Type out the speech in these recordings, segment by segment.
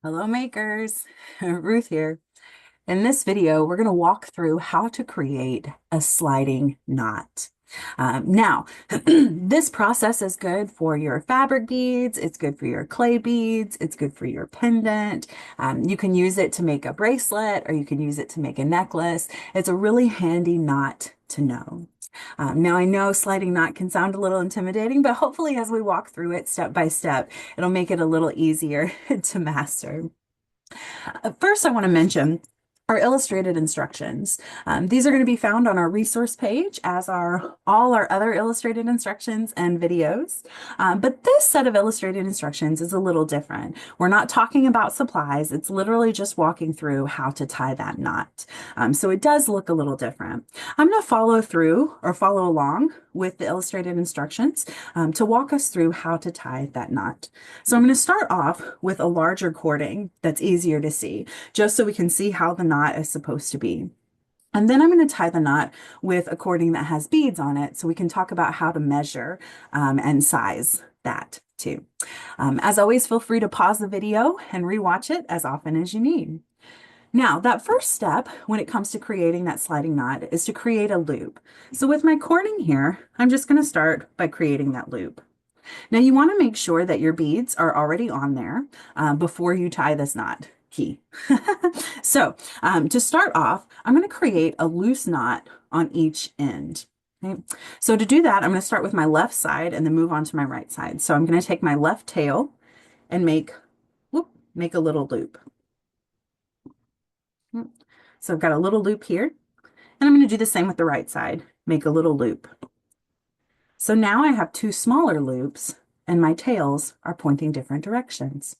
Hello makers, Ruth here. In this video, we're going to walk through how to create a sliding knot. Now, this process is good for your fabric beads, it's good for your clay beads, it's good for your pendant. You can use it to make a bracelet or you can use it to make a necklace. It's a really handy knot to know. Now, I know sliding knot can sound a little intimidating, but hopefully as we walk through it step by step, it'll make it a little easier to master. First, I want to mention our illustrated instructions. These are going to be found on our resource page, as are all our other illustrated instructions and videos. But this set of illustrated instructions is a little different. We're not talking about supplies. It's literally just walking through how to tie that knot. So it does look a little different. I'm going to follow through or follow along with the illustrated instructions to walk us through how to tie that knot. So I'm going to start off with a larger cording that's easier to see, just so we can see how the knot is supposed to be. And then I'm going to tie the knot with a cording that has beads on it, so we can talk about how to measure and size that too. As always, feel free to pause the video and rewatch it as often as you need. Now, that first step when it comes to creating that sliding knot is to create a loop. So with my cording here, I'm just going to start by creating that loop. Now you want to make sure that your beads are already on there before you tie this knot. Key. So to start off, I'm going to create a loose knot on each end. Okay? So to do that, I'm going to start with my left side and then move on to my right side. So I'm going to take my left tail and make a little loop. So I've got a little loop here, and I'm going to do the same with the right side, make a little loop. So now I have two smaller loops and my tails are pointing different directions.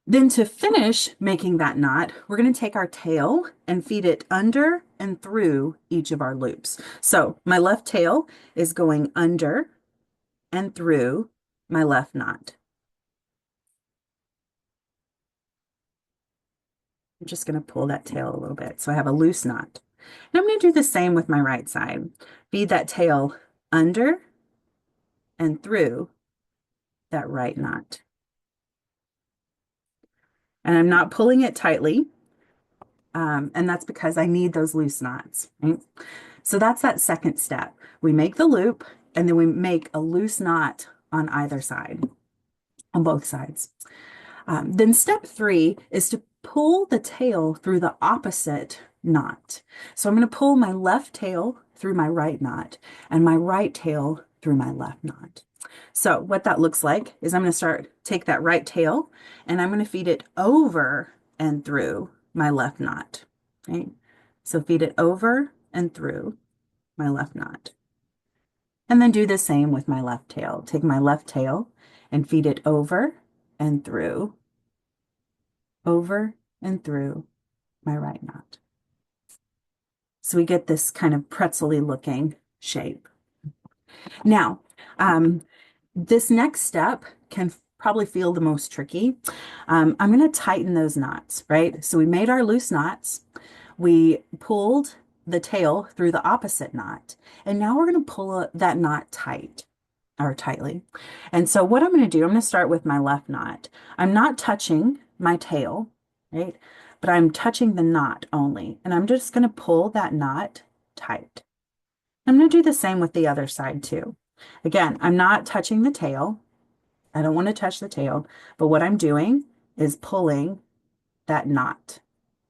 Then to finish making that knot, we're going to take our tail and feed it under and through each of our loops. So my left tail is going under and through my left knot. I'm just going to pull that tail a little bit so I have a loose knot. And I'm going to do the same with my right side. Feed that tail under and through that right knot. And I'm not pulling it tightly, and that's because I need those loose knots, right? So that's that second step. We make the loop, and then we make a loose knot on either side, on both sides. Then step 3 is to pull the tail through the opposite knot. So I'm going to pull my left tail through my right knot and my right tail through my left knot. So what that looks like is I'm going to take that right tail and I'm going to feed it over and through my left knot. Okay? So feed it over and through my left knot. And then do the same with my left tail. Take my left tail and feed it over and through my right knot. So we get this kind of pretzel-y looking shape. Now, this next step can probably feel the most tricky. I'm going to tighten those knots, right? So we made our loose knots. We pulled the tail through the opposite knot. And now we're going to pull that knot tightly. And so what I'm going to do, I'm going to start with my left knot. I'm not touching my tail, right? But I'm touching the knot only. And I'm just going to pull that knot tight. I'm going to do the same with the other side too. Again, I'm not touching the tail. I don't want to touch the tail, but what I'm doing is pulling that knot,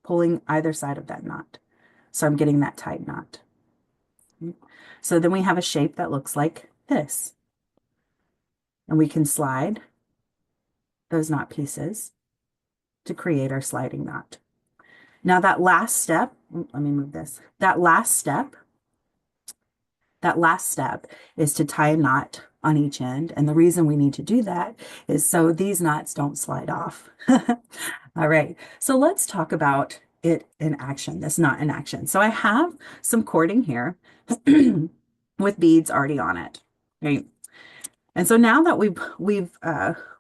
pulling either side of that knot. So I'm getting that tight knot. So then we have a shape that looks like this. And we can slide those knot pieces to create our sliding knot. Now that last step, let me move this. That last step is to tie a knot on each end. And the reason we need to do that is so these knots don't slide off. All right, so let's talk about it in action, this knot in action. So I have some cording here with beads already on it, right? And so now that we've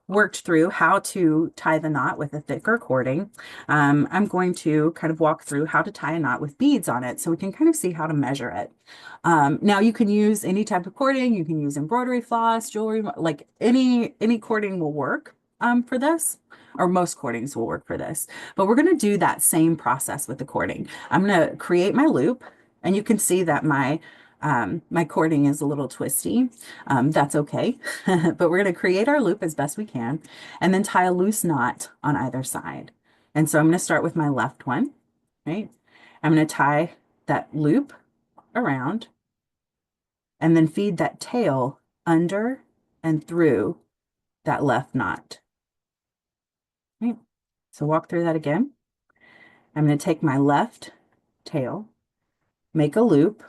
worked through how to tie the knot with a thicker cording, I'm going to kind of walk through how to tie a knot with beads on it so we can kind of see how to measure it. Now you can use any type of cording. You can use embroidery floss, jewelry, like any cording will work for this. or most cordings will work for this. But we're going to do that same process with the cording. I'm going to create my loop, and you can see that my cording is a little twisty. That's okay. But we're going to create our loop as best we can and then tie a loose knot on either side. And so I'm going to start with my left one, right? I'm going to tie that loop around and then feed that tail under and through that left knot. Right? So walk through that again. I'm going to take my left tail, make a loop,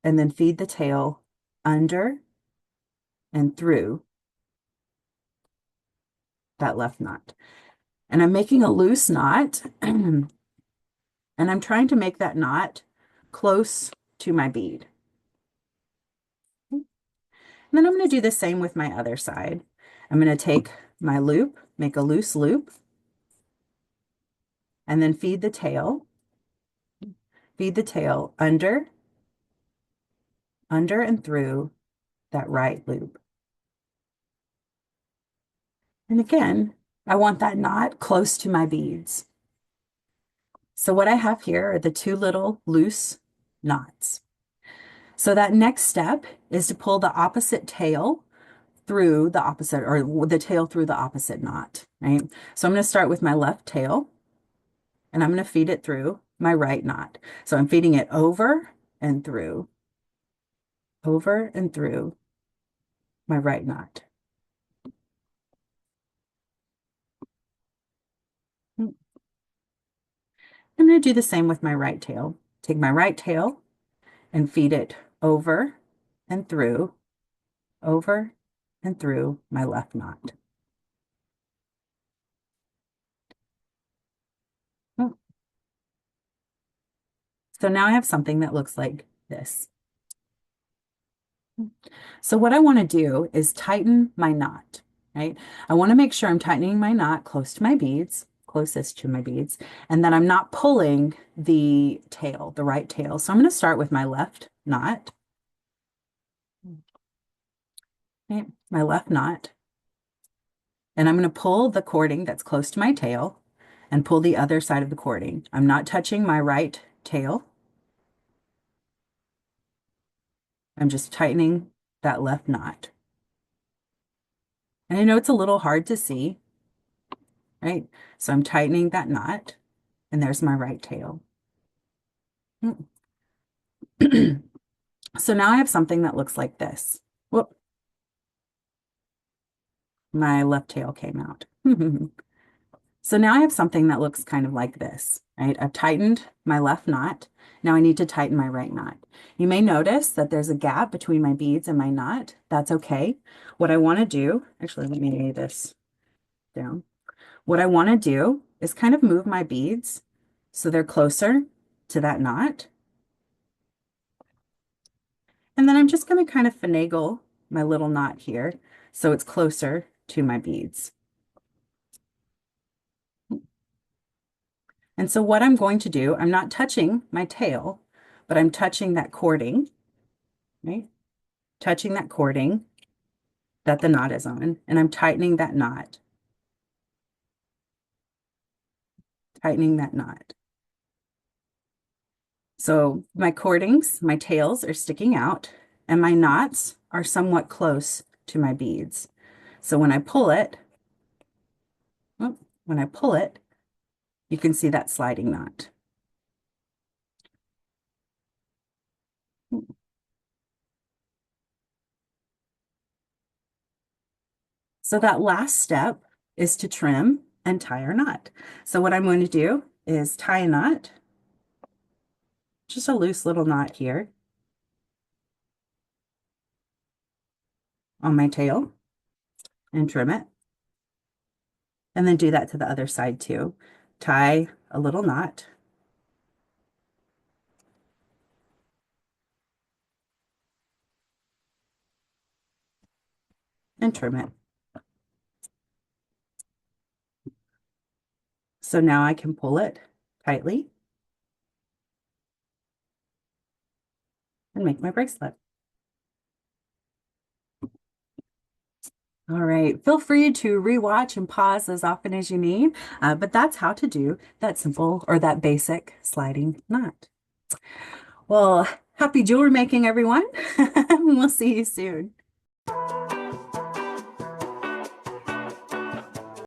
and then feed the tail under and through that left knot. And I'm making a loose knot, and I'm trying to make that knot close to my bead. And then I'm going to do the same with my other side. I'm going to take my loop, make a loose loop, and then feed the tail under and through that right loop. And again, I want that knot close to my beads. So what I have here are the two little loose knots. So that next step is to pull the opposite tail through the opposite, or the tail through the opposite knot, right? So I'm going to start with my left tail, and I'm going to feed it through my right knot. So I'm feeding it over and through my right knot. I'm going to do the same with my right tail. Take my right tail and feed it over and through my left knot. So now I have something that looks like this. So what I want to do is tighten my knot, right? I want to make sure I'm tightening my knot close to my beads, closest to my beads, and that I'm not pulling the tail, the right tail. So I'm going to start with my left knot, okay, my left knot, and I'm going to pull the cording that's close to my tail and pull the other side of the cording. I'm not touching my right tail. I'm just tightening that left knot. And I know it's a little hard to see, right? So I'm tightening that knot, and there's my right tail. So now I have something that looks like this. Whoop, my left tail came out. So now I have something that looks kind of like this, right? I've tightened my left knot. Now I need to tighten my right knot. You may notice that there's a gap between my beads and my knot. That's okay. What I want to do, actually, let me lay this down. What I want to do is kind of move my beads so they're closer to that knot. And then I'm just going to kind of finagle my little knot here so it's closer to my beads. And so what I'm going to do, I'm not touching my tail, but I'm touching that cording, right? Touching that cording that the knot is on, and I'm tightening that knot. Tightening that knot. So my cordings, my tails are sticking out, and my knots are somewhat close to my beads. So when I pull it, you can see that sliding knot. So that last step is to trim and tie our knot. So what I'm going to do is tie a knot, just a loose little knot here on my tail, and trim it. And then do that to the other side too. Tie a little knot. And trim it. So now I can pull it tightly and make my bracelet. All right. Feel free to rewatch and pause as often as you need, but that's how to do that simple or that basic sliding knot. Well, happy jewelry making, everyone. We'll see you soon.